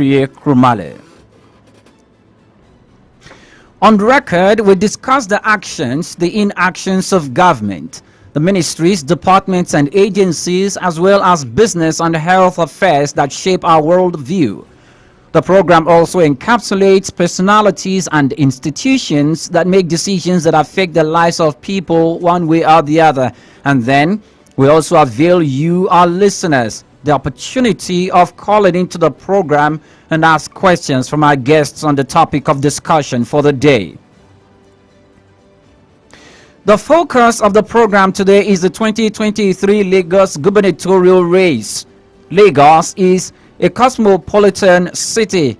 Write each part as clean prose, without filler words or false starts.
OYINPREYE KRUMALE. On record, we discuss the actions, the inactions of government, the ministries, departments, and agencies, as well as business and health affairs that shape our worldview. The program also encapsulates personalities and institutions that make decisions that affect the lives of people one way or the other. And then we also avail you, our listeners, the opportunity of calling into the program and ask questions from our guests on the topic of discussion for the day. The focus of the program today is the 2023 Lagos gubernatorial race. Lagos is a cosmopolitan city,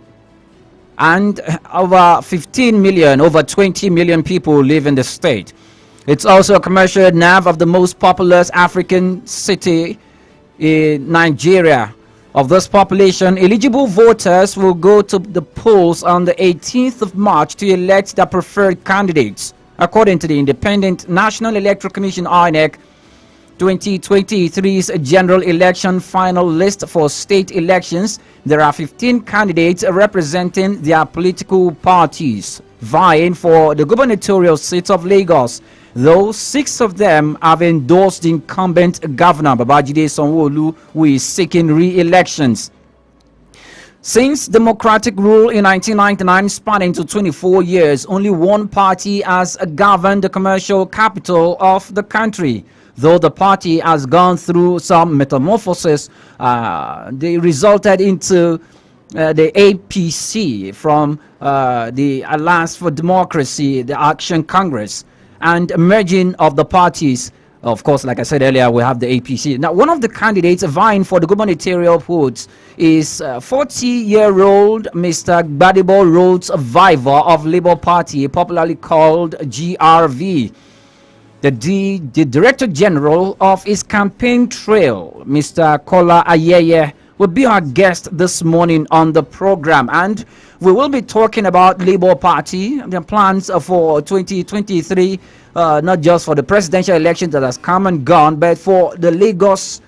and over 15 million, over 20 million people live in the state. It's also a commercial nerve of the most populous African city in Nigeria. Of this population, eligible voters will go to the polls on the 18th of March to elect their preferred candidates. According to the Independent National Electoral Commission (INEC), 2023's general election final list for state elections, there are 15 candidates representing their political parties vying for the gubernatorial seat of Lagos, though 6 of them have endorsed incumbent Governor Babajide Sanwo-Olu, who is seeking re-elections. Since democratic rule in 1999 spanning to 24 years, only one party has governed the commercial capital of the country. Though the party has gone through some metamorphosis, they resulted into the APC from the Alliance for Democracy, the Action Congress, and merging of the parties. Of course, like I said earlier, we have the APC. Now, one of the candidates vying for the gubernatorial votes is 40-year-old Mr. Gbadebo Rhodes Viva of Labour Party, popularly called GRV. The Director General of his campaign trail, Mr. KOLA AYEYE, will be our guest this morning on the program, and we will be talking about Labour Party, their plans for 2023, not just for the presidential election that has come and gone, but for the Lagos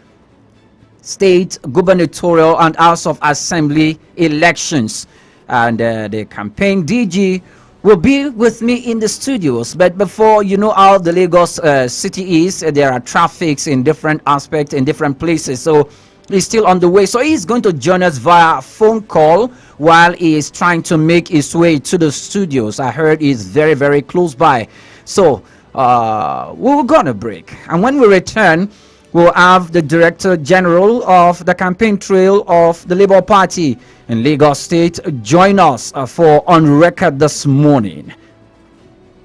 State gubernatorial and House of Assembly elections. And the campaign DG will be with me in the studios. But before, you know how the Lagos city is, there are traffics in different aspects in different places. So he's still on the way. So he's going to join us via phone call while he is trying to make his way to the studios. I heard he's very, very close by. So we're going to break. And when we return, we'll have the Director General of the campaign trail of the Labour Party in Lagos State join us for On Record this morning.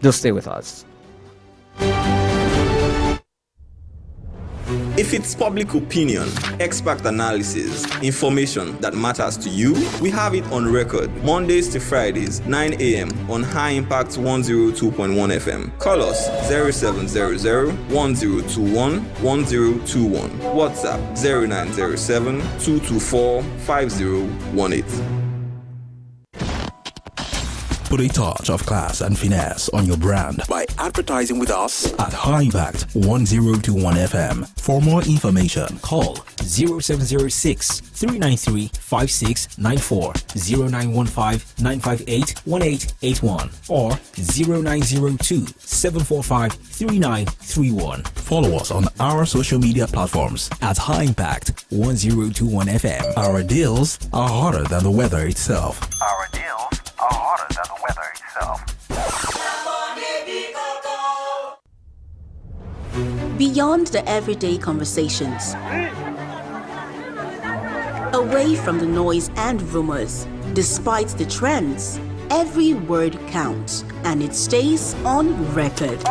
Do stay with us. If it's public opinion, expert analysis, information that matters to you, we have it on record. Mondays to Fridays, 9 a.m. on High Impact 102.1 FM. Call us 0700-1021-1021. WhatsApp 0907-224-5018. Put a touch of class and finesse on your brand by advertising with us at High Impact 1021 FM. For more information, call 0706 393 5694, 0915 958 1881, or 0902 745 3931. Follow us on our social media platforms at High Impact 1021 FM. Our deals are hotter than the weather itself. Our deals are hotter than the weather itself. Beyond the everyday conversations, away from the noise and rumors, despite the trends, every word counts and it stays on record.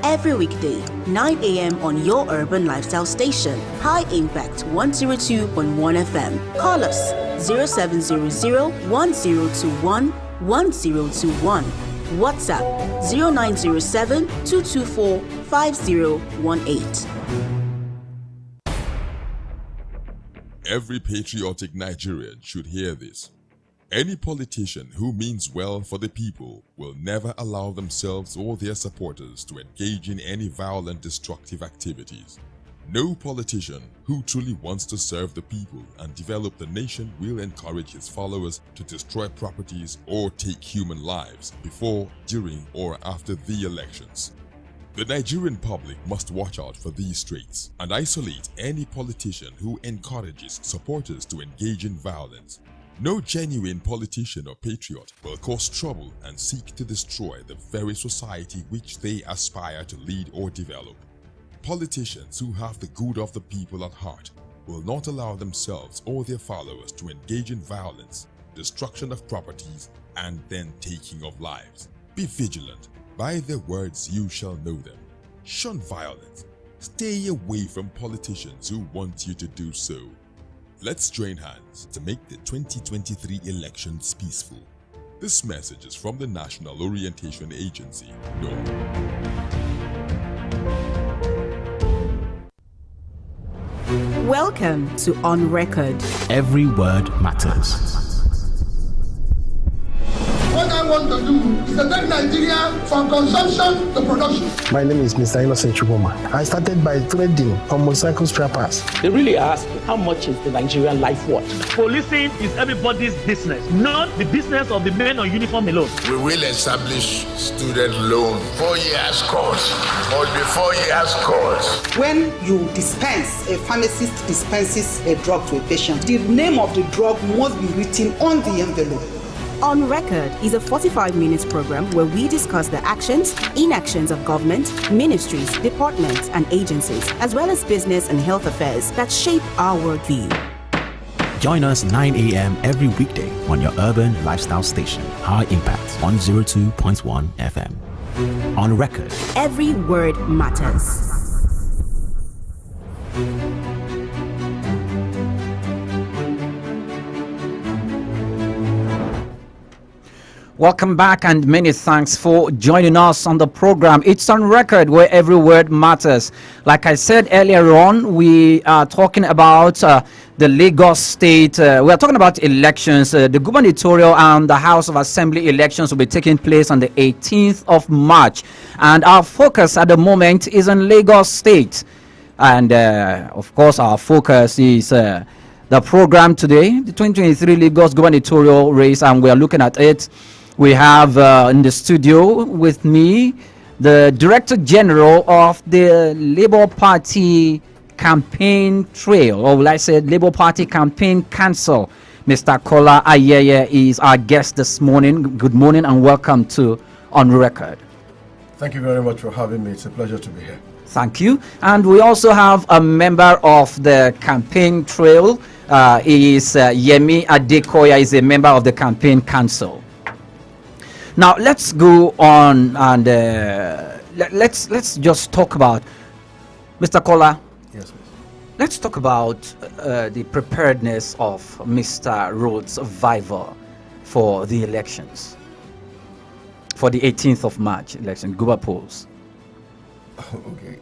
Every weekday, 9 a.m. on your urban lifestyle station, High Impact 102.1 FM. Call us 0700-1021-1021. WhatsApp 0907-224-5018. Every patriotic Nigerian should hear this. Any politician who means well for the people will never allow themselves or their supporters to engage in any violent, destructive activities. No politician who truly wants to serve the people and develop the nation will encourage his followers to destroy properties or take human lives before, during, or after the elections. The Nigerian public must watch out for these traits and isolate any politician who encourages supporters to engage in violence. No genuine politician or patriot will cause trouble and seek to destroy the very society which they aspire to lead or develop. Politicians who have the good of the people at heart will not allow themselves or their followers to engage in violence, destruction of properties, and then taking of lives. Be vigilant. By their words you shall know them. Shun violence. Stay away from politicians who want you to do so. Let's join hands to make the 2023 elections peaceful. This message is from the National Orientation Agency, NORA. Welcome to On Record. Every word matters. What I want to do is to take Nigeria from consumption to production. My name is Mr. Innocent Chugoma. I started by trading on motorcycle spare parts. They really ask, how much is the Nigerian life worth? Policing is everybody's business, not the business of the men on uniform alone. We will establish student loan 4 years course or before years course. When you dispense, a pharmacist dispenses a drug to a patient, the name of the drug must be written on the envelope. On Record is a 45-minute program where we discuss the actions, inactions of government, ministries, departments, and agencies, as well as business and health affairs that shape our worldview. Join us 9 a.m. every weekday on your urban lifestyle station, High Impact 102.1 FM. On Record. Every word matters. Welcome back and many thanks for joining us on the program. It's On Record, where every word matters. Like I said earlier on, we are talking about the Lagos State. We are talking about elections. The gubernatorial and the House of Assembly elections will be taking place on the 18th of March. And our focus at the moment is on Lagos State. And of course, our focus is the program today, the 2023 Lagos gubernatorial race, and we are looking at it. We have in the studio with me the Director General of the Labour Party Campaign Trail, or will I say Labour Party Campaign Council. Mr. KOLA AYEYE is our guest this morning. Good morning and welcome to On Record. Thank you very much for having me. It's a pleasure to be here. Thank you. And we also have a member of the Campaign Trail. He is Yemi Adekoya, is a member of the Campaign Council. Now let's go on and let's just talk about Mr. KOLA. Yes, please. Let's talk about the preparedness of Mr. Rhodes Vival for the elections, for the 18th of March election, Guba polls. Okay.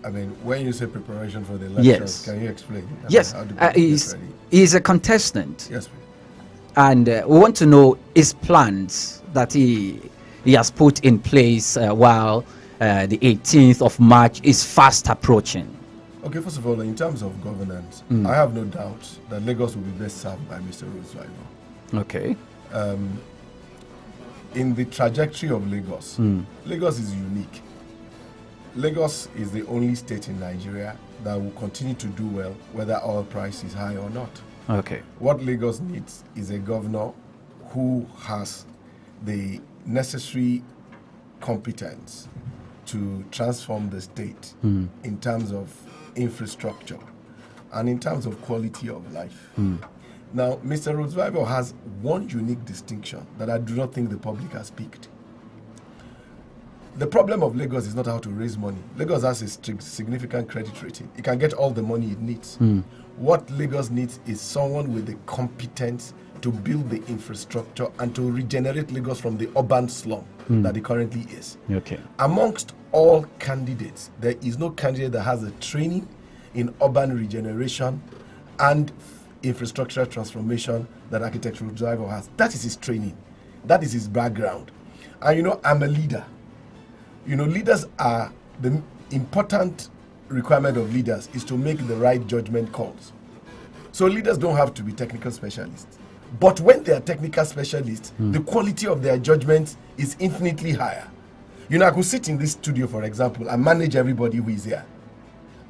I mean, when you say preparation for the elections, yes. Can you explain? Yes. He's a contestant. Yes, please. And we want to know his plans that he has put in place while the 18th of March is fast approaching. Okay, first of all, in terms of governance, I have no doubt that Lagos will be best served by Mr. Rhodes Vival. Okay. In the trajectory of Lagos, Lagos is unique. Lagos is the only state in Nigeria that will continue to do well whether oil price is high or not. Okay. What Lagos needs is a governor who has the necessary competence to transform the state in terms of infrastructure and in terms of quality of life. Now, Mr. Rhodes Vival has one unique distinction that I do not think the public has picked. The problem of Lagos is not how to raise money. Lagos has a significant credit rating. It can get all the money it needs. What Lagos needs is someone with the competence to build the infrastructure and to regenerate Lagos from the urban slum that it currently is. Okay. Amongst all candidates, there is no candidate that has a training in urban regeneration and infrastructure transformation that Architect Rhodes Vival has. That is his training. That is his background. And I'm a leader. Leaders are the important requirement of leaders is to make the right judgment calls. So leaders don't have to be technical specialists. But when they are technical specialists, the quality of their judgment is infinitely higher. You know, I could sit in this studio, for example, and manage everybody who is here.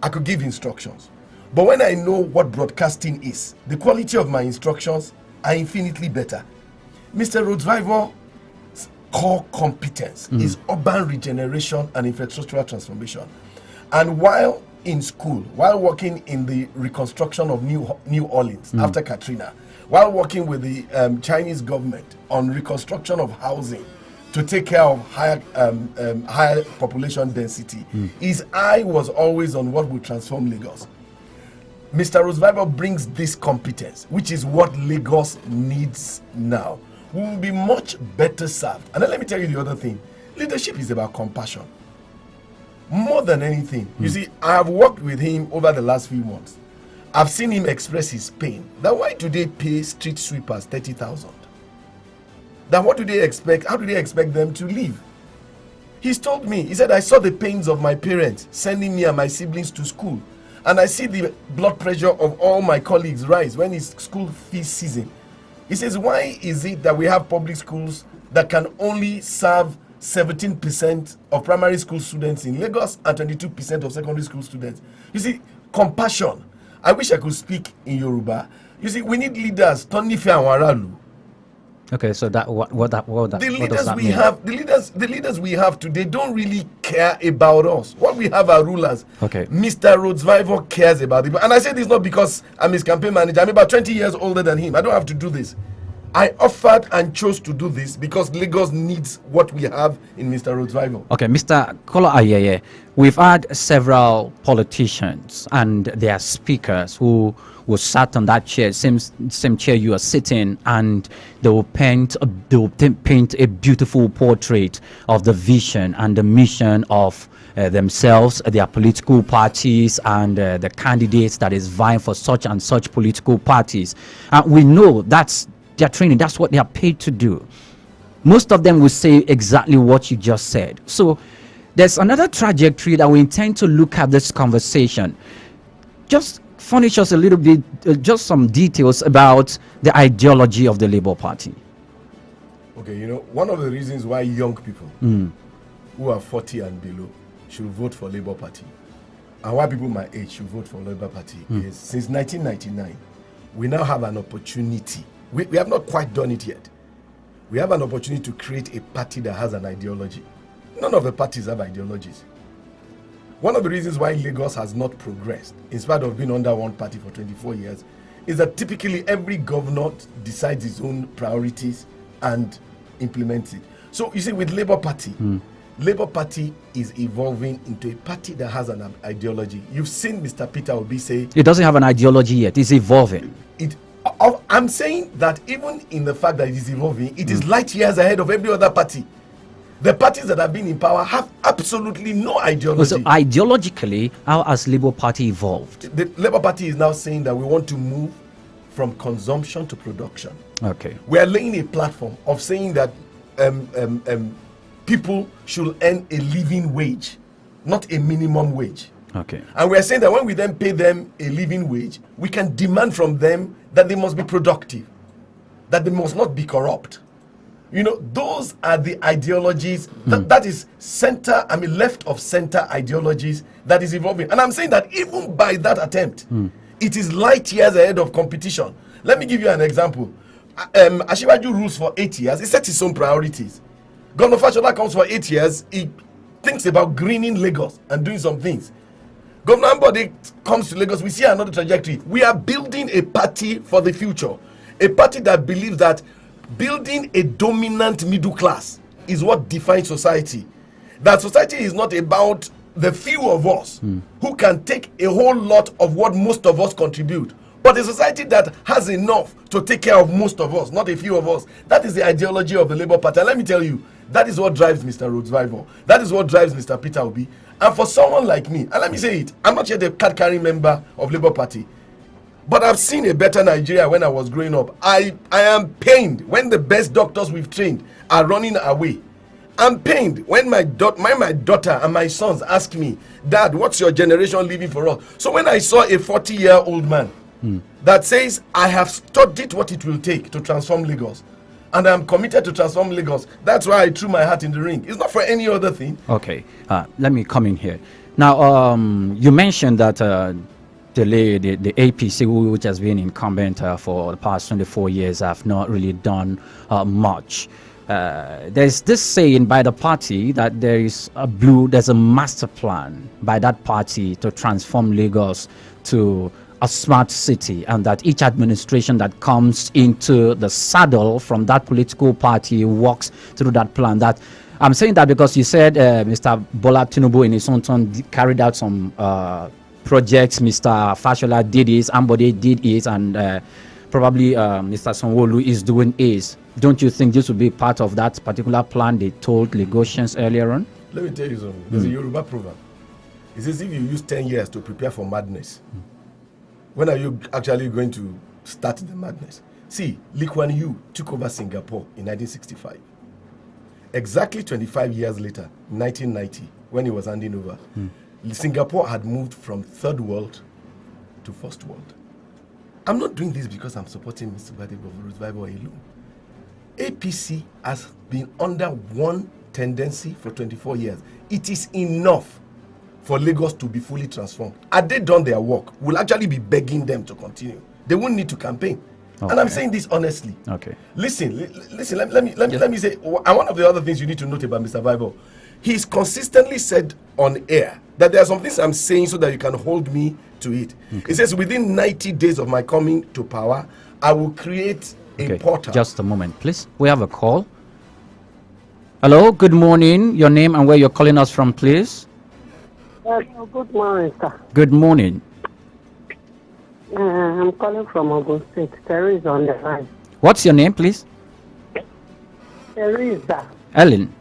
I could give instructions. But when I know what broadcasting is, the quality of my instructions are infinitely better. Mr. Rodsvivor's core competence is urban regeneration and infrastructural transformation. And while in school, while working in the reconstruction of New Orleans after Katrina, while working with the Chinese government on reconstruction of housing to take care of higher population density, his eye was always on what would transform Lagos. Mr. Rodsvivor brings this competence, which is what Lagos needs now. We will be much better served. And then let me tell you the other thing. Leadership is about compassion. More than anything. You see, I have worked with him over the last few months. I've seen him express his pain. That why do they pay street sweepers 30,000? Then what do they expect? How do they expect them to live? He's told me, he said, I saw the pains of my parents sending me and my siblings to school. And I see the blood pressure of all my colleagues rise when it's school fees season. He says, why is it that we have public schools that can only serve 17% of primary school students in Lagos and 22% of secondary school students? You see, compassion. I wish I could speak in Yoruba. You see, we need leaders. Tonife and Waralu. Okay, so that what does that mean? The leaders we have today don't really care about us. What we have are rulers. Okay. Mr. Rodsvivor cares about it. And I say this not because I'm his campaign manager. I'm about 20 years older than him. I don't have to do this. I offered and chose to do this because Lagos needs what we have in Mr. Rodsvivor. Okay, Mr. KOLA AYEYE, we've had several politicians and their speakers who sat on that chair, same chair you are sitting, and they will paint a beautiful portrait of the vision and the mission of themselves, their political parties, and the candidates that is vying for such and such political parties. We know that's their training, that's what they are paid to do. Most of them will say exactly what you just said. So there's another trajectory that we intend to look at this conversation. Just furnish us a little bit, just some details about the ideology of the Labour Party. Okay, you know, one of the reasons why young people who are 40 and below should vote for Labour Party, and why people my age should vote for Labour Party is since 1999, we now have an opportunity. We have not quite done it yet. We have an opportunity to create a party that has an ideology. None of the parties have ideologies. One of the reasons why Lagos has not progressed, in spite of being under one party for 24 years, is that typically every governor decides his own priorities and implements it. So you see, with Labour Party, Labour Party is evolving into a party that has an ideology. You've seen Mr. Peter Obi say it doesn't have an ideology yet. It's evolving. I'm saying that even in the fact that it is evolving, it is light years ahead of every other party. The parties that have been in power have absolutely no ideology. So ideologically, how has Labour Party evolved? The Labour Party is now saying that we want to move from consumption to production. Okay. We are laying a platform of saying that people should earn a living wage, not a minimum wage. Okay. And we are saying that when we then pay them a living wage, we can demand from them that they must be productive, that they must not be corrupt. You know, those are the ideologies that is left of center ideologies that is evolving. And I'm saying that even by that attempt, it is light years ahead of competition. Let me give you an example. Asiwaju rules for 8 years. He sets his own priorities. Governor Fashola comes for 8 years. He thinks about greening Lagos and doing some things. Governor Ambode comes to Lagos. We see another trajectory. We are building a party for the future. A party that believes that building a dominant middle class is what defines society. That society is not about the few of us who can take a whole lot of what most of us contribute, but a society that has enough to take care of most of us, not a few of us. That is the ideology of the Labour Party. And let me tell you, that is what drives Mr. Rodsvivor. That is what drives Mr. Peter Obi. And for someone like me, and let me say it, I'm not yet a card-carrying member of Labour Party, but I've seen a better Nigeria when I was growing up. I am pained when the best doctors we've trained are running away. I'm pained when my daughter and my sons ask me, Dad, what's your generation leaving for us? So when I saw a 40-year-old man that says, I have studied what it will take to transform Lagos, and I'm committed to transform Lagos, that's why I threw my hat in the ring. It's not for any other thing. Okay, let me come in here. Now, you mentioned that the APC, which has been incumbent for the past 24 years, have not really done much. There's this saying by the party that there's a master plan by that party to transform Lagos to a smart city, and that each administration that comes into the saddle from that political party works through that plan. That I'm saying that because you said Mr. Bola Tinubu in his own turn carried out some projects. Mr. Fashola did his, Ambode did his, and probably Mr. Sanwo-Olu is doing his. Don't you think this would be part of that particular plan they told Lagosians earlier on? Let me tell you something. There's a Yoruba proverb. It says if you use 10 years to prepare for madness, when are you actually going to start the madness? See, Lee Kuan Yew took over Singapore in 1965. Exactly 25 years later, 1990, when he was handing over, Singapore had moved from third world to first world. I'm not doing this because I'm supporting Mr. Revival alone. APC has been under one tendency for 24 years. It is enough for Lagos to be fully transformed. Had they done their work, we'll actually be begging them to continue. They won't need to campaign. Okay. And I'm saying this honestly. Okay. Listen. Let me say, and one of the other things you need to note about Mr. Vival, he's consistently said on air that there are some things I'm saying so that you can hold me to it. Okay. He says within 90 days of my coming to power, I will create a portal. Just a moment, please. We have a call. Hello, good morning. Your name and where you're calling us from, please. Good morning, sir. Good morning. I'm calling from Ogun State. Teresa on the line. What's your name, please? Teresa. Ellen.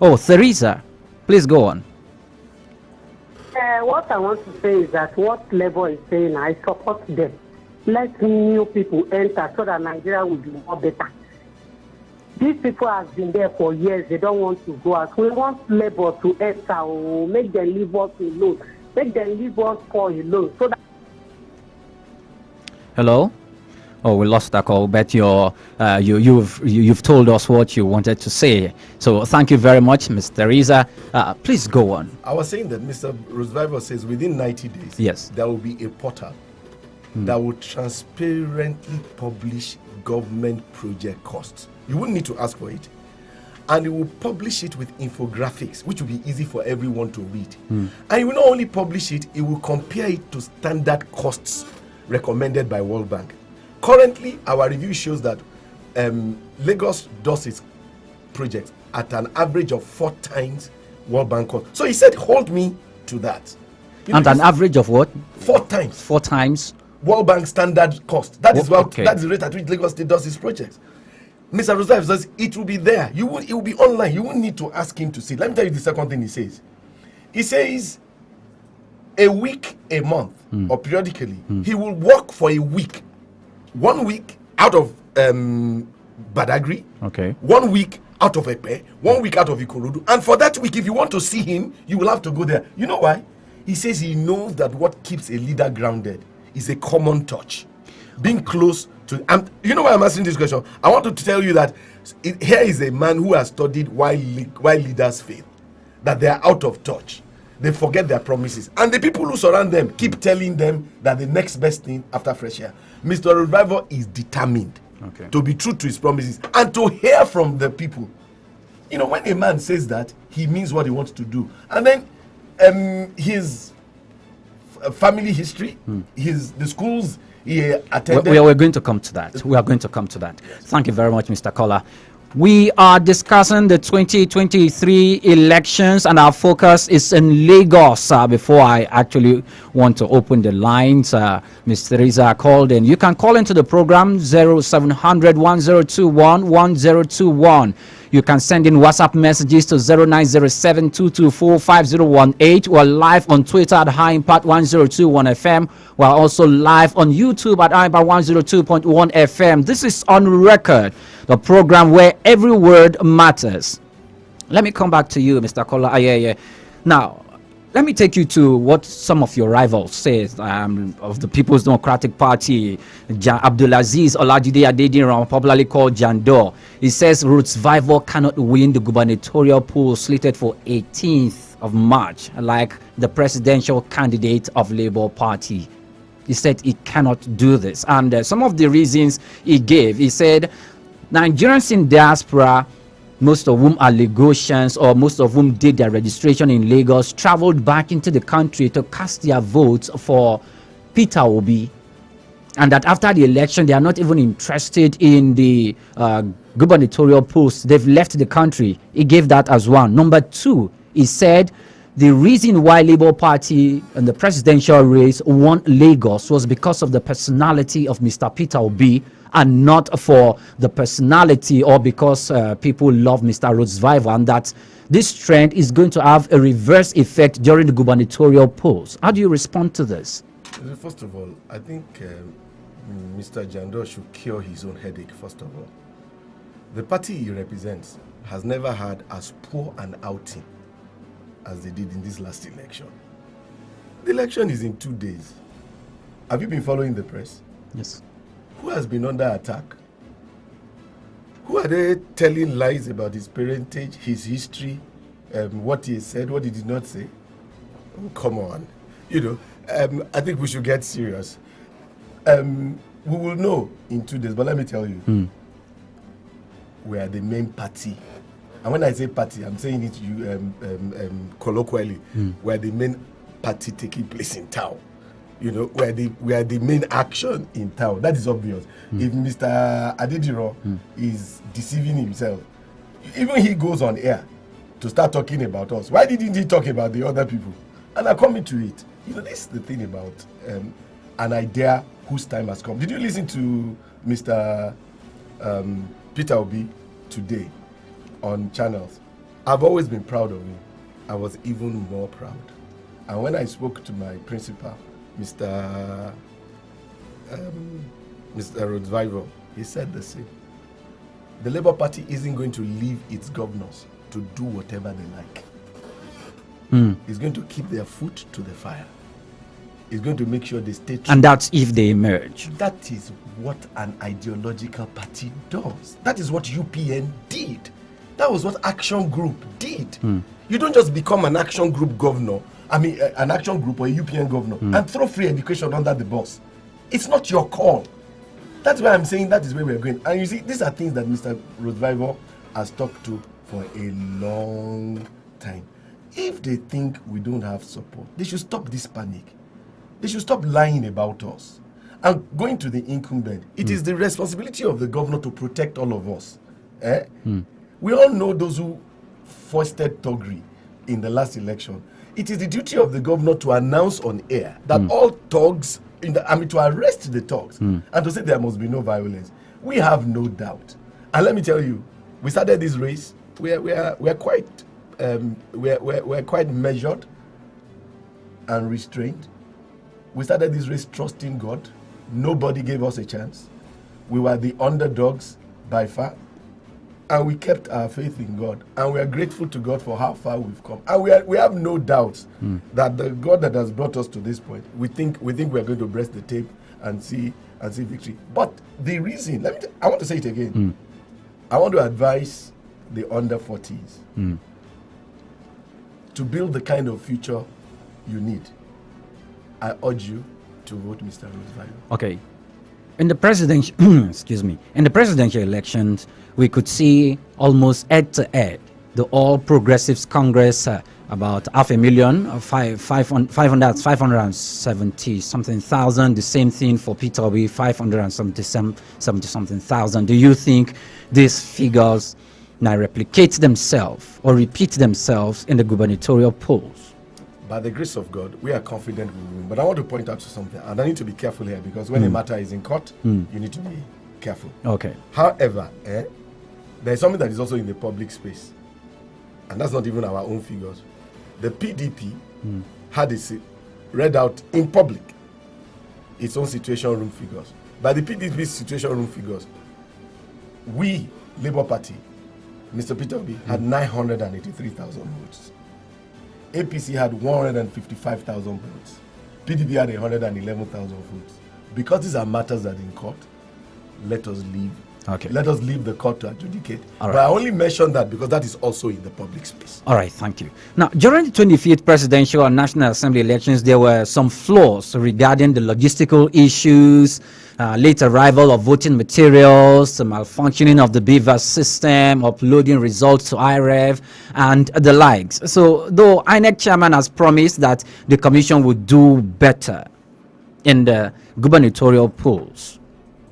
Oh, Teresa. Please go on. What I want to say is that what Labour is saying, I support them. Let new people enter so that Nigeria will be more better. These people have been there for years. They don't want to go out. We want Labour to enter or make them leave us alone. Make them leave us for alone. So that. Hello? Oh, we lost that call, but you've told us what you wanted to say. So thank you very much, Ms. Teresa. Please go on. I was saying that Mr. Roosevelt says within 90 days, yes, there will be a portal that will transparently publish government project costs. You wouldn't need to ask for it. And it will publish it with infographics, which will be easy for everyone to read. And it will not only publish it, it will compare it to standard costs recommended by World Bank. Currently, our review shows that Lagos does its projects at an average of 4 times World Bank cost. So he said, hold me to that. And an average of what? 4 times. 4 times? World Bank standard cost. That is that's the rate at which Lagos State does its projects. Mr. Roosevelt says it will be there. It will be online. You won't need to ask him to see. Let me tell you the second thing he says. He says a week, a month, or periodically, he will work for a week. 1 week out of Badagry. Okay. 1 week out of Epe. 1 week out of Ikorodu. And for that week, if you want to see him, you will have to go there. You know why? He says he knows that what keeps a leader grounded is a common touch. Being close to... you know why I'm asking this question? I want to tell you that here is a man who has studied why leaders fail. That they are out of touch. They forget their promises. And the people who surround them keep telling them that the next best thing after fresh air. Mr. Revival is determined to be true to his promises and to hear from the people. You know, when a man says that, he means what he wants to do. And then his family history, the schools he attended. We're going to come to that. We are going to come to that. Yes. Thank you very much, Mr. Kola. We are discussing the 2023 elections, and our focus is in Lagos. Before I actually want to open the lines, Ms. Teresa called in. You can call into the program 0700 1021 1021. You can send in WhatsApp messages to 0907 224 5018. We're live on Twitter at High Impact 1021 FM. We're also live on YouTube at High Impact 102.1 FM. This is On Record, the program where every word matters. Let me come back to you, Mr. Kola Ayeye. Now, let me take you to what some of your rivals say of the People's Democratic Party. Abdulaziz Olajide Adediran, popularly called Jandor. He says Ruth Vivor cannot win the gubernatorial poll slated for 18th of March, like the presidential candidate of Labour Party. He said he cannot do this. And some of the reasons he gave, he said Nigerians in diaspora, most of whom are Lagosians or most of whom did their registration in Lagos, traveled back into the country to cast their votes for Peter Obi, and that after the election they are not even interested in the gubernatorial post. They've left the country. He gave that as one. Number two, he said the reason why Labour Party in the presidential race won Lagos was because of the personality of Mr. Peter Obi, and not for the personality or because people love Mr. Ruth Vivor, and that this trend is going to have a reverse effect during the gubernatorial polls. How do you respond to this? First of all, I think Mr. Jandor should cure his own headache, first of all. The party he represents has never had as poor an outing as they did in this last election. The election is in 2 days. Have you been following the press? Yes. Who has been under attack? Who are they telling lies about his parentage, his history, what he said, what he did not say? Oh, come on. I think we should get serious. We will know in 2 days, but let me tell you, we are the main party. And when I say party, I'm saying it colloquially. We are the main party taking place in town. We are the main action in town. That is obvious. If Mr. Adediro is deceiving himself, even he goes on air to start talking about us. Why didn't he talk about the other people? And I'm coming to it. This is the thing about an idea whose time has come. Did you listen to Mr. Peter Obi today on channels? I've always been proud of him. I was even more proud. And when I spoke to my principal, Mr. Ruth Vivor, he said the same. The Labour Party isn't going to leave its governors to do whatever they like. It's going to keep their foot to the fire. It's going to make sure they stay true. And that's if they emerge. That is what an ideological party does. That is what UPN did. That was what Action Group did. You don't just become an Action Group governor, an Action Group or a UPN governor, and throw free education under the bus. It's not your call. That's why I'm saying that is where we're going. And you see, these are things that Mr. Ruth Vivor has talked to for a long time. If they think we don't have support, they should stop this panic. They should stop lying about us. And going to the incumbent, it is the responsibility of the governor to protect all of us. We all know those who foisted thuggery in the last election. It is the duty of the governor to announce on air that all thugs, to arrest the thugs and to say there must be no violence. We have no doubt. And let me tell you, we started this race. We're quite measured and restrained. We started this race trusting God. Nobody gave us a chance. We were the underdogs by far. And we kept our faith in God. And we are grateful to God for how far we've come. And we have no doubts that the God that has brought us to this point, we think we're going to breast the tape and see victory. But the reason, I want to say it again. I want to advise the under 40s to build the kind of future you need. I urge you to vote Mr. Ruth Vivor. Okay. In the presidential, in the presidential elections, we could see almost head-to-head the All Progressives Congress, about 500,000, 570 something thousand. The same thing for Peter Obi, 570 something thousand. Do you think these figures now replicate themselves or repeat themselves in the gubernatorial polls? By the grace of God, we are confident we will win. But I want to point out to something, and I need to be careful here, because when a matter is in court, you need to be careful. Okay. However, there is something that is also in the public space, and that's not even our own figures. The PDP had read out in public its own situation room figures. By the PDP's situation room figures, we, Labour Party, Mr. Peter Obi, had 983,000 votes. APC had 155,000 votes. PDP had 111,000 votes. Because these are matters that are in court, let us leave. Okay. Let us leave the court to adjudicate. All But right. I only mention that because that is also in the public space. All right, thank you. Now, during the 25th presidential and National Assembly elections, there were some flaws regarding the logistical issues, late arrival of voting materials, the malfunctioning of the BVAS system, uploading results to IREV, and the likes. So, though INEC chairman has promised that the commission would do better in the gubernatorial polls,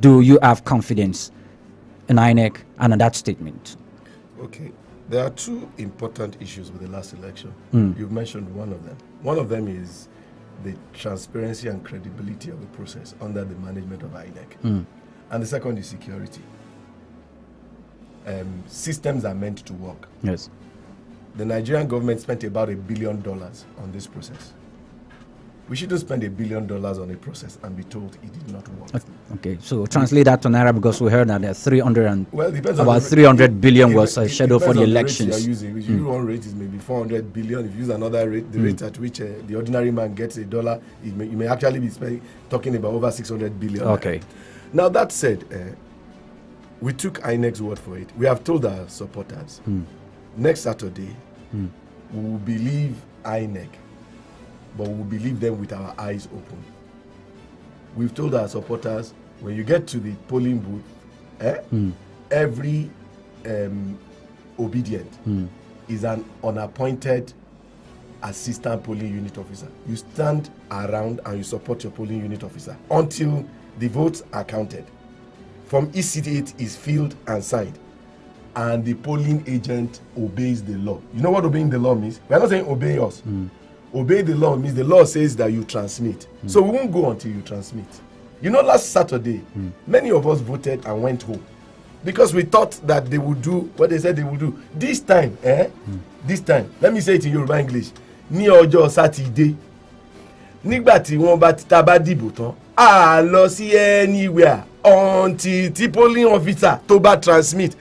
do you have confidence in INEC and in that statement? Okay. There are two important issues with the last election. Mm. You've mentioned one of them. One of them is the transparency and credibility of the process under the management of INEC. Mm. And the second is security. Systems are meant to work. Yes. The Nigerian government spent about $1 billion on this process. We shouldn't spend $1 billion on a process and be told it did not work. Okay, so translate that to Naira, because we heard that there are 300 and Depends on about the 300 billion was it scheduled for depends the on rates elections. you are using. If you use one rate, is maybe 400 billion. If you use another rate, the rate at which the ordinary man gets $1, you may actually be talking about over 600 billion. Okay. Now that said, we took INEC's word for it. We have told our supporters next Saturday we will believe INEC, but we will believe them with our eyes open. We've told our supporters, when you get to the polling booth, every obedient is an unappointed assistant polling unit officer. You stand around and you support your polling unit officer until the votes are counted. From each seat it is filled and signed, and the polling agent obeys the law. You know what obeying the law means? We're not saying obey us. Obey the law means the law says that you transmit. So we won't go until you transmit. You know, last Saturday, many of us voted and went home because we thought that they would do what they said they would do. This time, this time, let me say it in Yoruba English. Ní ọjọ́ Saturday, nígbà tí wọ́n bá ti tá bá dìbò tán, a lọ sí anywhere until the polling officer tó bá transmit.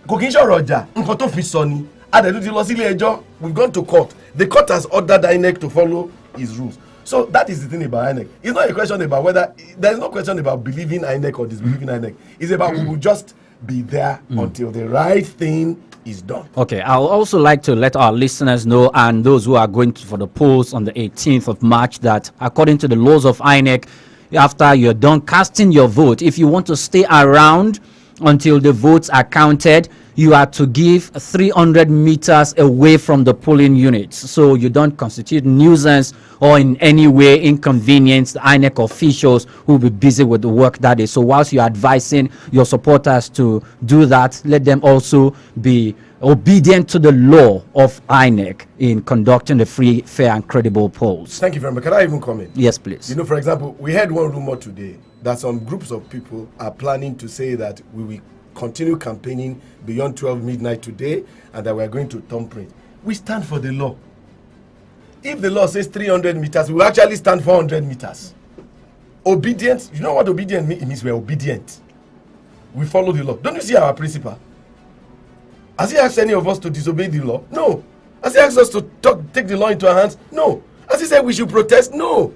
Kò kí n ṣọ̀rọ̀ ọjà, nǹkan tó fi sọ ni. Adẹ̀tú ti lọ sílé ẹjọ́, we've gone to court. The court has ordered INEC to follow his rules. So that is the thing about INEC. It's not a question about whether, there's no question about believing INEC or disbelieving INEC. It's about we will just be there until the right thing is done. Okay, I'll also like to let our listeners know and those who are going for the polls on the 18th of March that according to the laws of INEC, after you're done casting your vote, if you want to stay around until the votes are counted, you are to give 300 meters away from the polling units, so you don't constitute nuisance or in any way inconvenience the INEC officials who will be busy with the work that day. So whilst you're advising your supporters to do that, let them also be obedient to the law of INEC in conducting the free, fair and credible polls. Thank you very much. Can I even comment? Yes, please. You know, for example, we had one rumor today that some groups of people are planning to say that we will continue campaigning beyond 12 midnight today and that we are going to thumbprint. We stand for the law. If the law says 300 meters, we will actually stand 400 meters. Obedience, you know what obedient means? It means we're obedient. We follow the law. Don't you see our principle? Has he asked any of us to disobey the law? No. Has he asked us to take the law into our hands? No. Has he said we should protest? No.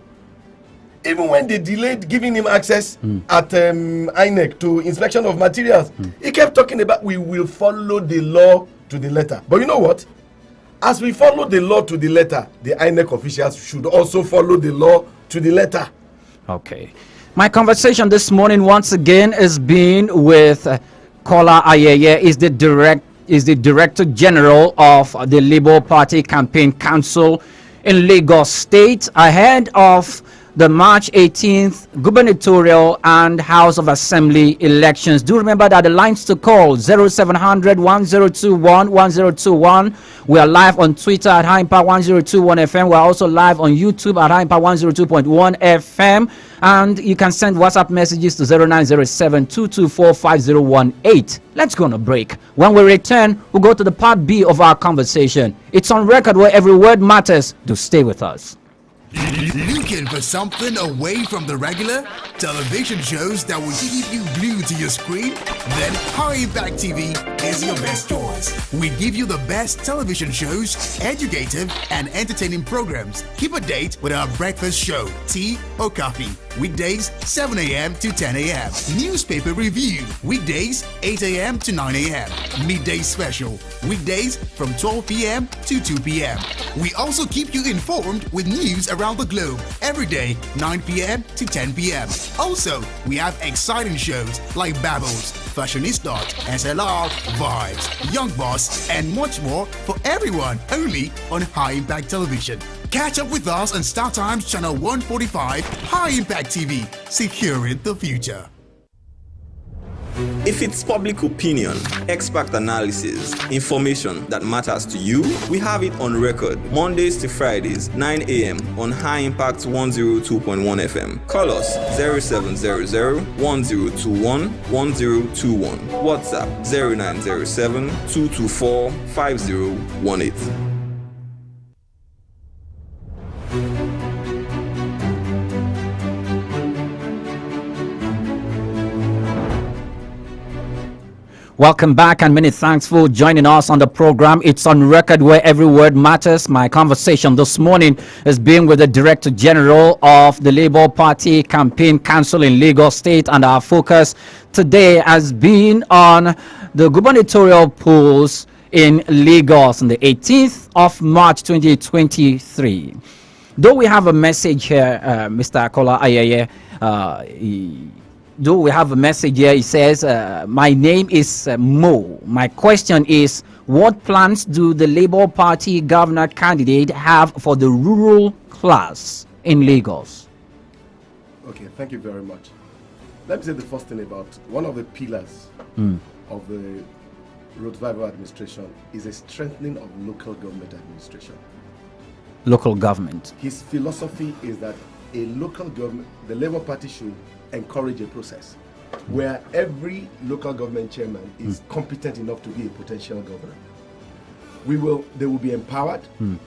Even when they delayed giving him access at INEC to inspection of materials, he kept talking about we will follow the law to the letter. But you know what? As we follow the law to the letter, the INEC officials should also follow the law to the letter. Okay. My conversation this morning once again is being with KOLA AYEYE, is the Director General of the Labour Party Campaign Council in Lagos State ahead of the March 18th gubernatorial and House of Assembly elections. Do remember that the lines to call 0700 1021 1021. We are live on Twitter at HighImpact 1021 FM. We are also live on YouTube at HighImpact 102.1 FM. And you can send WhatsApp messages to 0907 224 5018. Let's go on a break. When we return, we'll go to the part B of our conversation. It's on record where every word matters. Do stay with us. Looking for something away from the regular television shows that will keep you glued to your screen? Then HighImpact TV is your best choice. us. We give you the best television shows, educative and entertaining programs. Keep a date with our breakfast show, Tea or Coffee. Weekdays 7 a.m. to 10 a.m. Newspaper review. Weekdays 8 a.m. to 9 a.m. Midday special. Weekdays from 12 p.m. to 2 p.m. We also keep you informed with news around the globe every day 9 p.m. to 10 p.m. Also, we have exciting shows like Babbles, Fashionista, SLR, Vibes, Young Boss, and much more for everyone only on High Impact Television. Catch up with us on StarTimes Channel 145, High Impact TV, securing the future. If it's public opinion, expert analysis, information that matters to you, we have it on record Mondays to Fridays, 9 a.m. on High Impact 102.1 FM. Call us 0700 1021 1021. WhatsApp 0907 224 5018. Welcome back and many thanks for joining us on the program. It's on record where every word matters. My conversation this morning is being with the Director General of the Labour Party Campaign Council in Lagos State, and our focus today has been on the gubernatorial polls in Lagos on the 18th of March 2023. Though we have a message here, Mr. KOLA AYEYE, though we have a message here, it says, my name is Mo. My question is, what plans do the Labour Party governor candidate have for the rural class in Lagos? Okay, thank you very much. Let me say the first thing about one of the pillars of the Road Revival administration is a strengthening of local government administration. Local government. His philosophy is that a local government, the Labour Party should encourage a process where every local government chairman is competent enough to be a potential governor. They will be empowered.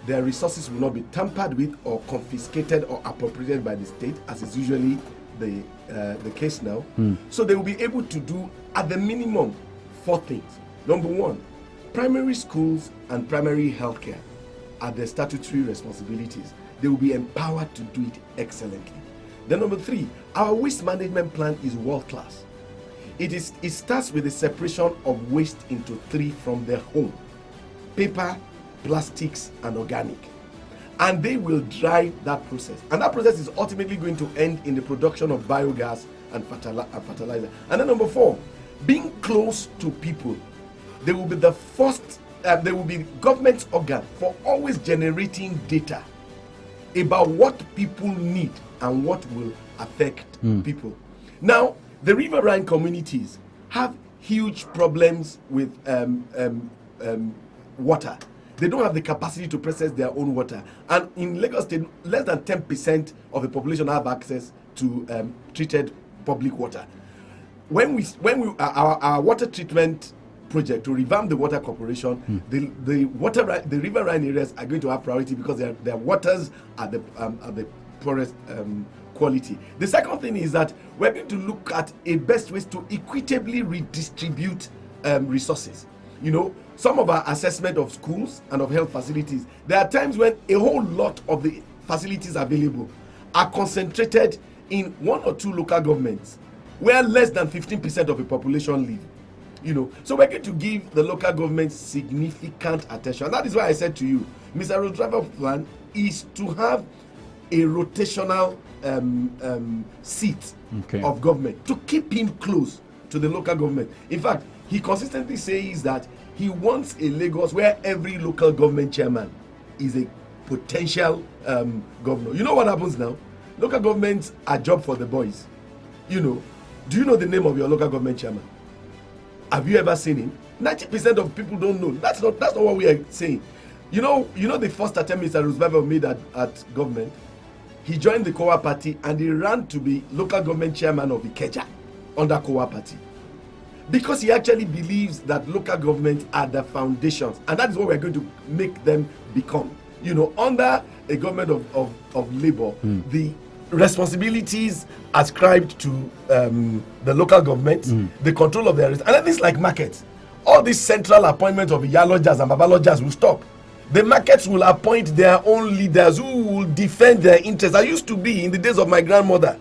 Their resources will not be tampered with or confiscated or appropriated by the state, as is usually the case now. So they will be able to do, at the minimum, 4 things. Number 1, primary schools and primary healthcare are their statutory responsibilities. They will be empowered to do it excellently. Then number 3, our waste management plan is world class. It starts with the separation of waste into 3 from their home: paper, plastics, and organic. And they will drive that process. And that process is ultimately going to end in the production of biogas and fertilizer. And then number 4, being close to people. They will be the first, they will be government's organ for always generating data about what people need and what will affect people. Now, the riverine communities have huge problems with water. They don't have the capacity to process their own water. And in Lagos State, less than 10% of the population have access to treated public water. When our water treatment project to revamp the water corporation, the riverine areas are going to have priority because their waters are the poorest quality. The second thing is that we're going to look at a best ways to equitably redistribute resources. You know, some of our assessment of schools and of health facilities, there are times when a whole lot of the facilities available are concentrated in 1 or 2 local governments where less than 15% of the population live. You know, so we're going to give the local government significant attention. And that is why I said to you, Mr. Road Revival plan is to have a rotational seat of government to keep him close to the local government. In fact, he consistently says that he wants a Lagos where every local government chairman is a potential governor. You know what happens now? Local governments are job for the boys. You know, do you know the name of your local government chairman? Have you ever seen him? 90% of people don't know. That's not what we are saying. You know the first attempt Mr. Roosevelt made at government. He joined the KOA party and he ran to be local government chairman of Ikeja under KOA party, because he actually believes that local governments are the foundations, and that is what we're going to make them become. You know, under a government of Labour, the responsibilities ascribed to the local government, the control of their and things like markets, All these central appointments of Iyalojas and Babalojas will stop. The markets will appoint their own leaders who will defend their interests. I used to be in the days of my grandmother.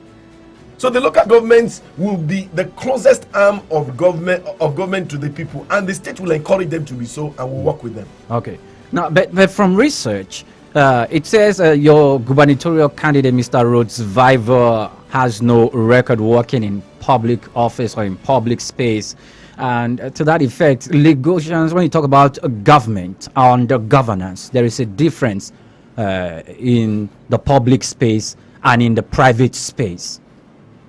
So the local governments will be the closest arm of government to the people, and the state will encourage them to be so, and will work with them. Okay. Now, but from research, it says your gubernatorial candidate, Mr. Rhodes Viver, has no record working in public office or in public space. And to that effect, Lagosians, when you talk about government and governance, there is a difference in the public space and in the private space.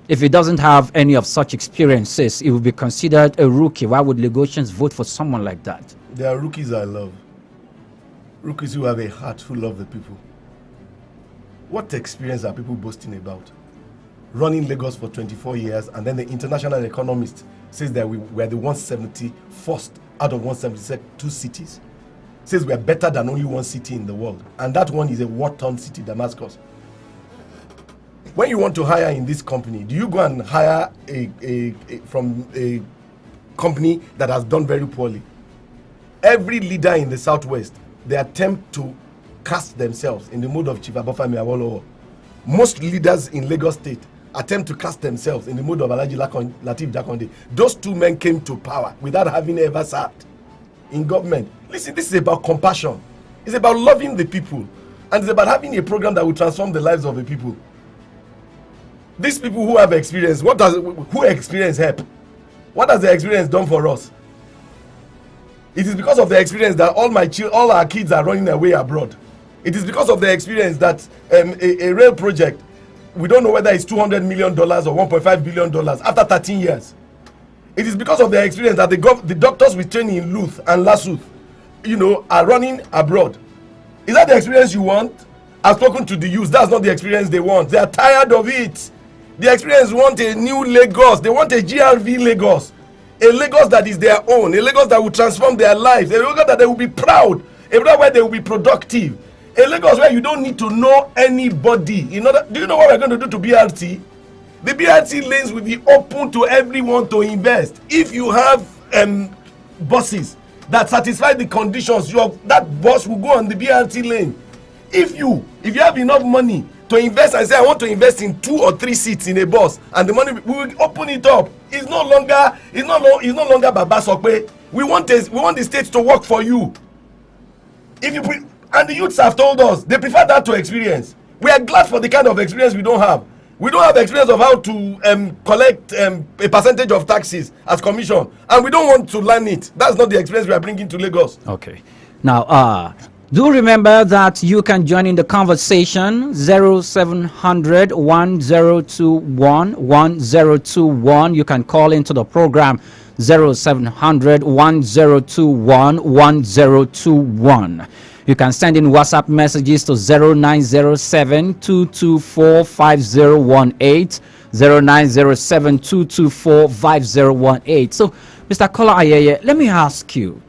If he doesn't have any of such experiences, he will be considered a rookie. Why would Lagosians vote for someone like that? There are rookies I love. Rookies who have a heart, who love the people. What experience are people boasting about? Running Lagos for 24 years, and then the international economist says that we are the 171st out of 172 cities. Says we are better than only one city in the world. And that one is a war-torn city, Damascus. When you want to hire in this company, do you go and hire from a company that has done very poorly? Every leader in the Southwest, they attempt to cast themselves in the mode of Chief Abofami Awolowo. Most leaders in Lagos State attempt to cast themselves in the mode of Alhaji Lateef Jakonde. Those two men came to power without having ever served in government. Listen, this is about compassion. It's about loving the people. And it's about having a program that will transform the lives of the people. These people who have experience, who experience help? What has the experience done for us? It is because of the experience that all our kids are running away abroad. It is because of the experience that a rail project, we don't know whether it's $200 million or $1.5 billion after 13 years. It is because of the experience that the doctors we train in Luth and Lasuth, are running abroad. Is that the experience you want? I've spoken to the youth. That's not the experience they want. They are tired of it. The experience want a new Lagos. They want a GRV Lagos. A Lagos that is their own. A Lagos that will transform their lives. A Lagos that they will be proud. A Lagos where they will be productive. A Lagos where you don't need to know anybody. Do you know what we're going to do to BRT? The BRT lanes will be open to everyone to invest. If you have buses that satisfy the conditions, that bus will go on the BRT lane. If you have enough money to invest and say I want to invest in 2 or 3 seats in a bus, and the money, we will open it up. It's no longer Baba Sokwe. We want the state to work for you. And the youths have told us they prefer that to experience. We are glad for the kind of experience we don't have. We don't have experience of how to collect a percentage of taxes as commission, and we don't want to learn it. That's not the experience we are bringing to Lagos. Okay. Now, do remember that you can join in the conversation. 0700 1021 1021. You can call into the program 0700 1021 1021. You can send in WhatsApp messages to 0907 224 5018, 0907 224 5018. So, Mr. Kola Ayeye, let me ask you,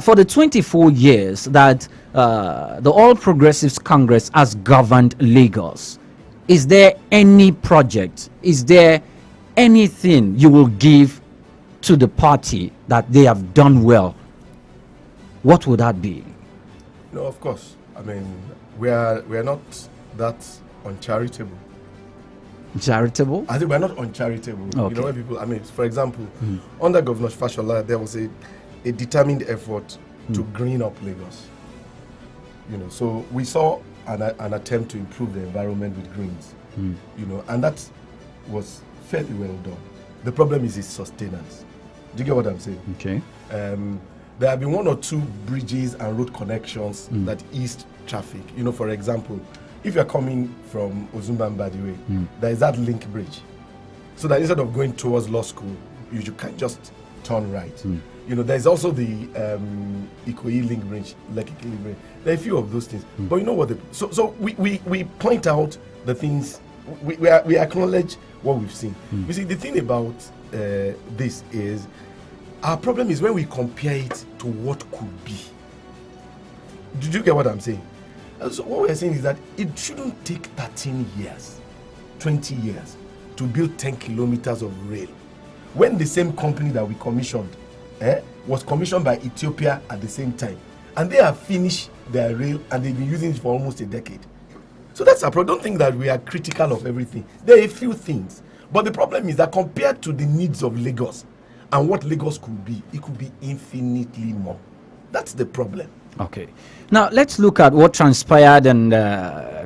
for the 24 years that the All Progressives Congress has governed Lagos, is there any project, is there anything you will give to the party that they have done well? What would that be? No, of course. I mean, we are not that uncharitable. Charitable? I think we're not uncharitable. Okay. When people, for example, under Governor Fashola, there was a determined effort to green up Lagos. So we saw an attempt to improve the environment with greens. And that was fairly well done. The problem is its sustenance. Do you get what I'm saying? Okay. There have been 1 or 2 bridges and road connections that eased traffic. For example, if you're coming from Ozumbambadiwe, there is that link bridge. So that instead of going towards law school, you can just turn right. There's also the Ikoyi link bridge, Lekki bridge. There are a few of those things. But you know what? So we point out the things, we acknowledge what we've seen. You see, the thing about this is, our problem is when we compare it to what could be. Did you get what I'm saying? So what we're saying is that it shouldn't take 13 years, 20 years to build 10 kilometers of rail. When the same company that we commissioned was commissioned by Ethiopia at the same time. And they have finished their rail and they've been using it for almost a decade. So that's a problem. Don't think that we are critical of everything. There are a few things. But the problem is that compared to the needs of Lagos and what Lagos could be, it could be infinitely more. That's the problem. Okay. Now, let's look at what transpired in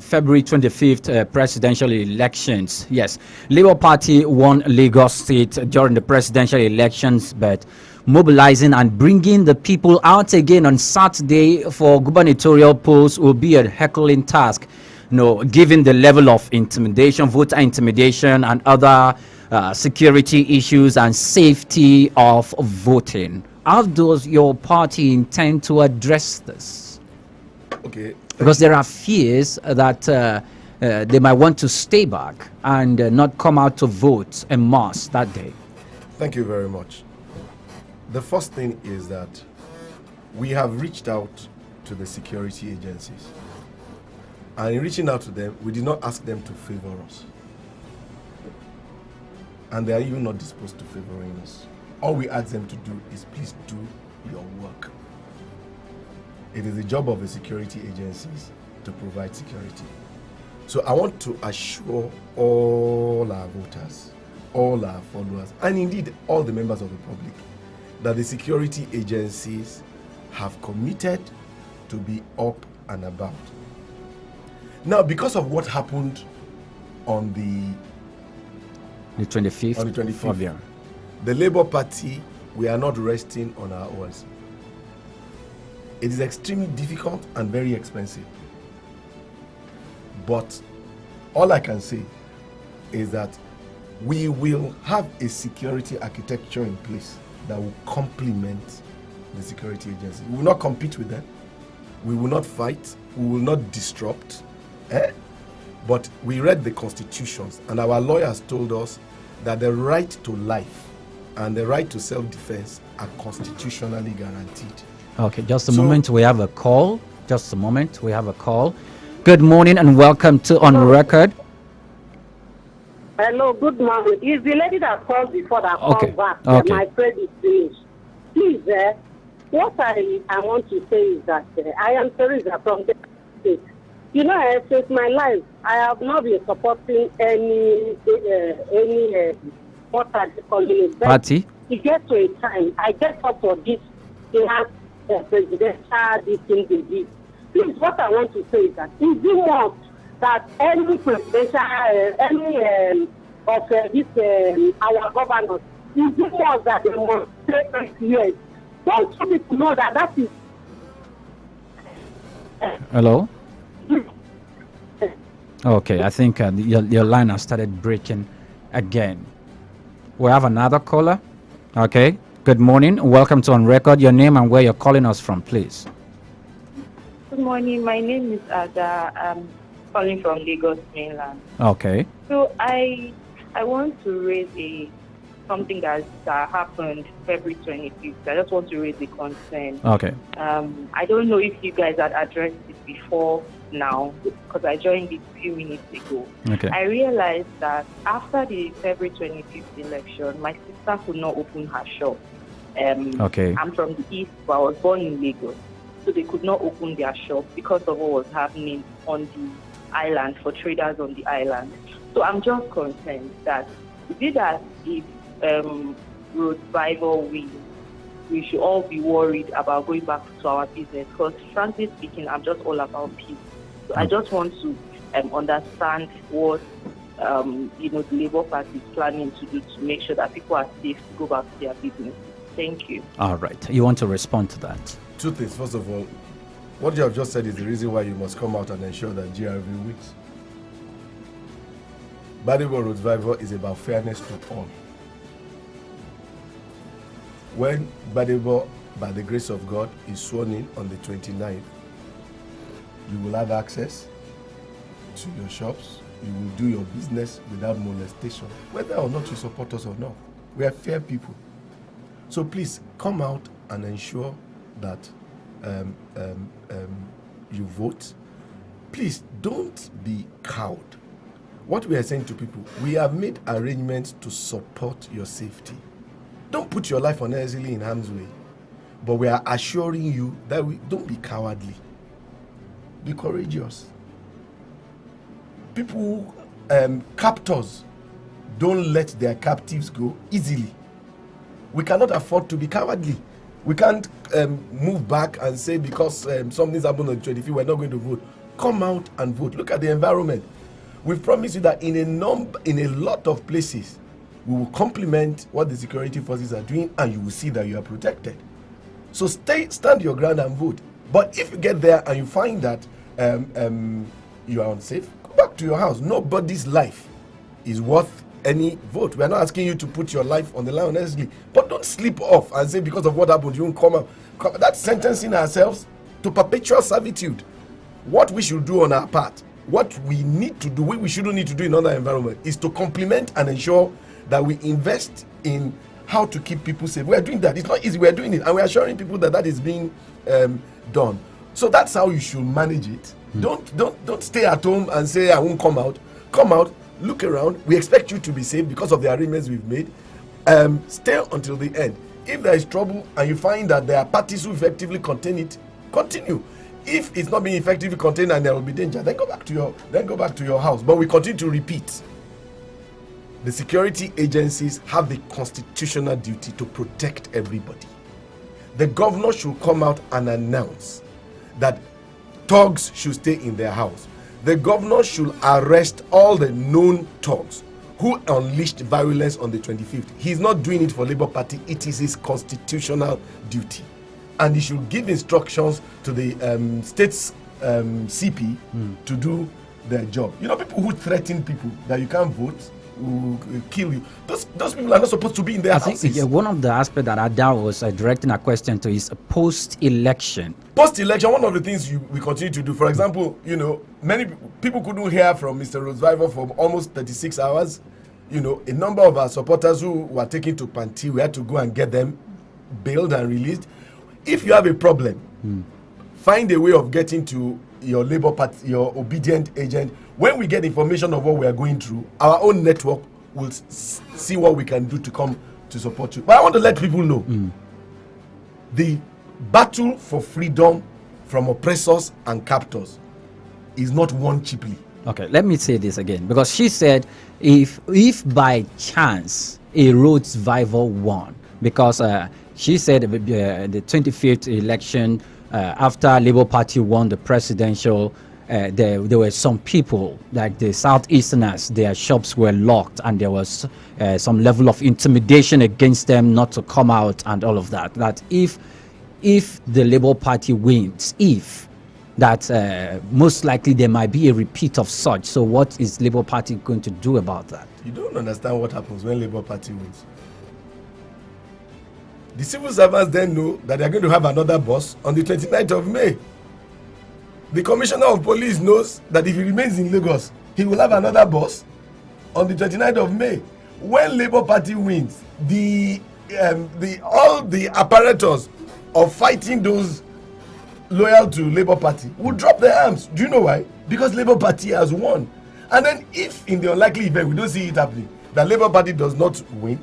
February 25th presidential elections. Yes, Labour Party won Lagos State during the presidential elections, but mobilizing and bringing the people out again on Saturday for gubernatorial polls will be a herculean task. Given the level of intimidation, voter intimidation, and other security issues and safety of voting. How does your party intend to address this? Okay. Because there are fears that they might want to stay back and not come out to vote en masse that day. Thank you very much. The first thing is that we have reached out to the security agencies. And in reaching out to them, we did not ask them to favor us. And they are even not disposed to favoring us. All we ask them to do is please do your work. It is the job of the security agencies to provide security. So I want to assure all our voters, all our followers, and indeed all the members of the public, that the security agencies have committed to be up and about. Now, because of what happened on the 25th, the Labour Party, we are not resting on our oars. It is extremely difficult and very expensive. But all I can say is that we will have a security architecture in place that will complement the security agency. We will not compete with them. We will not fight. We will not disrupt. But we read the constitutions, and our lawyers told us that the right to life and the right to self-defense are constitutionally guaranteed. Okay, just a moment, we have a call. Just a moment, we have a call. Good morning and welcome to On Record. Hello, good morning. Is the lady that called before that called back? Okay. My friend is finished. Please, what I want to say is that I am Teresa from the state. Since my life, I have not been supporting any what are they calling it? Party? It gets to a time, I get up for this last presidential this thing they did. Please, what I want to say is that is it want that any presidential, of this our governors, is it want that they must stay 8 years? Don't you people know that is. Hello? Okay, I think your line has started breaking again. We have another caller. Okay, good morning. Welcome to On Record. Your name and where you're calling us from, please. Good morning. My name is Ada. I'm calling from Lagos mainland. Okay. So I want to raise something that happened February 25th. I just want to raise a concern. Okay. I don't know if you guys had addressed it before now, because I joined it a few minutes ago. Okay. I realized that after the February 25th election, my sister could not open her shop. Okay. I'm from the East, but I was born in Lagos. So they could not open their shop because of what was happening on the island, for traders on the island. So I'm just concerned that if Road Bible wins, we should all be worried about going back to our business, because frankly speaking, I'm just all about peace. So I just want to understand what the Labour Party is planning to do to make sure that people are safe to go back to their business. Thank you. All right. You want to respond to that? Two things. First of all, what you have just said is the reason why you must come out and ensure that GRV wins. Badebo Road Vival is about fairness to all. When Badebo, by the grace of God, is sworn in on the 29th, you will have access to your shops. You will do your business without molestation, whether or not you support us or not. We are fair people. So please come out and ensure that you vote. Please don't be cowed. What we are saying to people, we have made arrangements to support your safety. Don't put your life unnecessarily in harm's way. But we are assuring you that we don't be cowardly. Be courageous. People, captors, don't let their captives go easily. We cannot afford to be cowardly. We can't move back and say because something's happened on the 25th, we're not going to vote. Come out and vote. Look at the environment. We promise you that in a lot of places, we will complement what the security forces are doing, and you will see that you are protected. So stand your ground and vote. But if you get there and you find that you are unsafe, go back to your house. Nobody's life is worth any vote. We are not asking you to put your life on the line honestly, but don't slip off and say because of what happened you won't come out. That's sentencing ourselves to perpetual servitude. What we should do on our part, what we need to do, what we shouldn't need to do in other environment, is to complement and ensure that we invest in how to keep people safe. We are doing that. It's not easy. We are doing it, and we are assuring people that that is being done. So that's how you should manage it. Don't stay at home and say I won't come out. Come out. Look around. We expect you to be safe because of the arrangements we've made. Stay until the end. If there is trouble and you find that there are parties who effectively contain it, continue. If it's not being effectively contained and there will be danger, then go back to your house. But we continue to repeat. The security agencies have the constitutional duty to protect everybody. The governor should come out and announce that thugs should stay in their house. The governor should arrest all the known thugs who unleashed violence on the 25th. He's not doing it for Labour Party. It is his constitutional duty. And he should give instructions to the state's CP to do their job. You know, people who threaten people that you can't vote, who kill you, those people are not supposed to be in their houses. I think one of the aspects that Ada was directing a question to is post-election. Post-election, one of the things we continue to do, for example, you know, many people couldn't hear from Mr. Roseviver for almost 36 hours. You know, a number of our supporters who were taken to Panti, we had to go and get them bailed and released. If you have a problem, find a way of getting to your Labour Party, your obedient agent. When we get information of what we are going through, our own network will see what we can do to come to support you. But I want to let people know the battle for freedom from oppressors and captors is not won cheaply. Okay, let me say this again, because she said if by chance a Rhodes Vival won, because she said the 25th election after Labour Party won the presidential, there were some people, like the Southeasterners, their shops were locked and there was some level of intimidation against them not to come out and all of that. That if the Labour Party wins, most likely there might be a repeat of such. So what is Labour Party going to do about that? You don't understand what happens when Labour Party wins. The civil servants then know that they are going to have another boss on the 29th of May. The Commissioner of Police knows that if he remains in Lagos, he will have another boss on the 29th of May. When Labour Party wins, all the apparatus of fighting those loyal to Labour Party will drop their arms. Do you know why? Because Labour Party has won. And then if in the unlikely event we don't see it happening, that Labour Party does not win,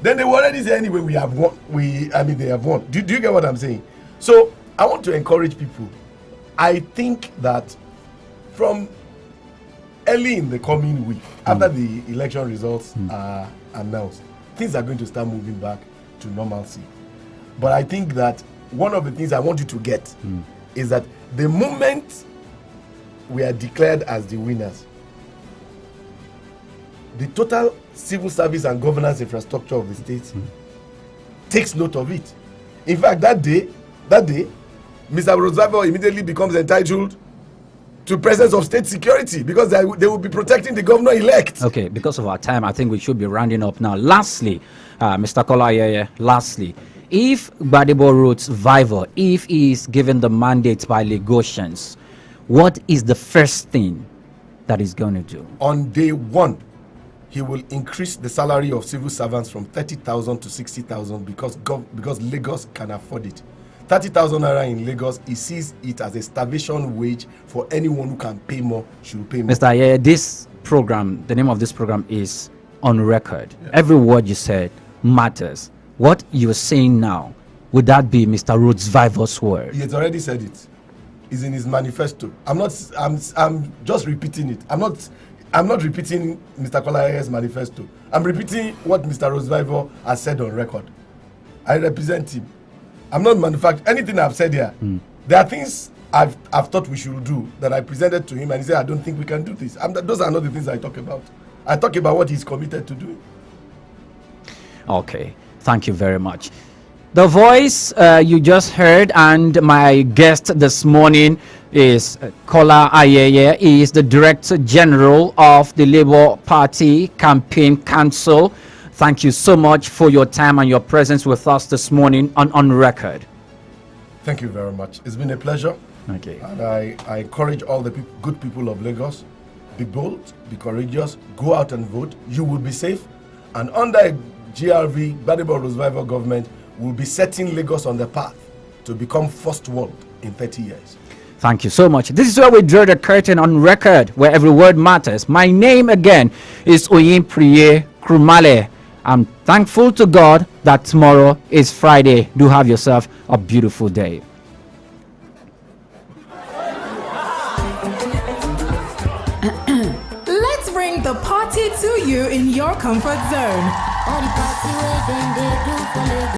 then they will already say anyway we have won. They have won. Do you get what I'm saying? So I want to encourage people. I think that from early in the coming week, after the election results are announced, things are going to start moving back to normalcy. But I think that one of the things I want you to get is that the moment we are declared as the winners, the total civil service and governance infrastructure of the state takes note of it. In fact, that day, Mr. Roosevelt immediately becomes entitled to presence of state security because they will be protecting the governor-elect. Okay, because of our time, I think we should be rounding up now. Lastly, Mr. Kola, lastly, if Gbadebo Rhodes Vival, if he is given the mandate by Lagosians, what is the first thing that he's going to do? On day one, he will increase the salary of civil servants from 30,000 to 60,000 because Lagos can afford it. 30,000 naira in Lagos, he sees it as a starvation wage for anyone who can pay more should pay more. Mr. Ayeye, this program, the name of this program is On Record. Yeah. Every word you said matters. what you're saying now, would that be Mr. Rosevivor's word? He has already said it. It's in his manifesto. I'm just repeating it. I'm not repeating Mr. Kola's manifesto. I'm repeating what Mr. Rosevivor has said on record. I represent him. I'm not manufacturing anything I've said here. There are things I've thought we should do that I presented to him, and he said, I don't think we can do this. Those are not the things I talk about. I talk about what he's committed to do. Okay, thank you very much. The voice you just heard, and my guest this morning is KOLA AYEYE. He is the Director General of the Labour Party Campaign Council. Thank you so much for your time and your presence with us this morning on record. Thank you very much. It's been a pleasure. Okay. And I encourage all the good people of Lagos, be bold, be courageous, go out and vote. You will be safe. And under a GRV, Gbadebo Rosevival government, will be setting Lagos on the path to become first world in 30 years. Thank you so much. This is where we draw the curtain on record, where every word matters. My name again is OYINPREYE KRUMALE. I'm thankful to God that tomorrow is Friday. Do have yourself a beautiful day. Let's bring the party to you in your comfort zone.